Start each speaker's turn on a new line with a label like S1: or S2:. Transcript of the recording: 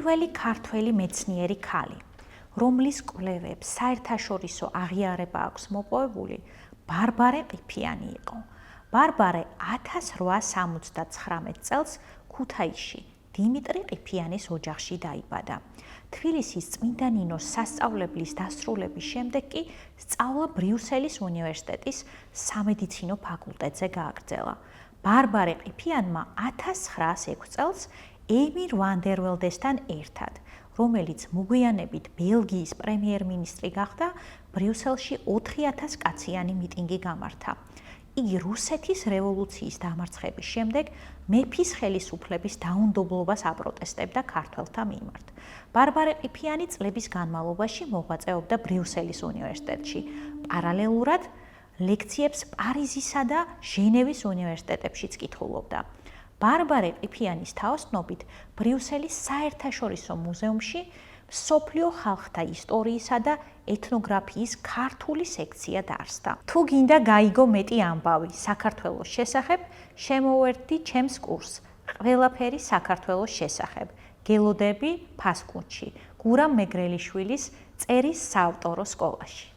S1: პირველი ქართველი მეცნიერი ქალი, რომლის კვლევებს საერთაშორისო აღიარება აქვს მოპოვებული, ბარბარე ყიფიანი იყო. ბარბარე 1879 წელს ქუთაისში დიმიტრი ყიფიანის ოჯახში დაიბადა. თბილისის წმინდა ნინოს სასწავლებლის დასრულების შემდეგ კი სწავლა ბრიუსელის უნივერსიტეტის სამედიცინო ფაკულტეტზე გააგრძელა. ბარბარე ყიფიანმა 1906 წელს ემირ ვანდერველდესთან ერთად, რომელიც მოგვიანებით ბელგიის პრემიერ-მინისტრი გახდა, ბრიუსელში 4000 კაციანი მიტინგი გამართა. იგი რუსეთის რევოლუციის დამარცხების შემდეგ მეფის ხელისუფლების დაუნდობლობას აპროტესტებდა ქართველთა მიმართ. ბარბარე ყიფიანი წლების განმავლობაში მოღვაწეობდა ბრიუსელის უნივერსიტეტში. პარალელურად ლექციებს პარიზისა და ჟენევის უნივერსიტეტებშიც კითხულობდა. ბარბარე ყიფიანის თაოსნობით ბრიუსელის საერთაშორისო მუზეუმში მსოფლიო ხალხთა ისტორიისა და ეთნოგრაფიის ქართული სექცია დაარსდა. თუ გინდა გაიგო მეტი ამბავი საქართველოს შესახებ, შემოვერთდი ჩემს კურსს ყველაფერი საქართველოს შესახებ. გელოდები ფასკუნჩი, გურამ მეგრელიშვილის წერის საავტორო სკოლაში.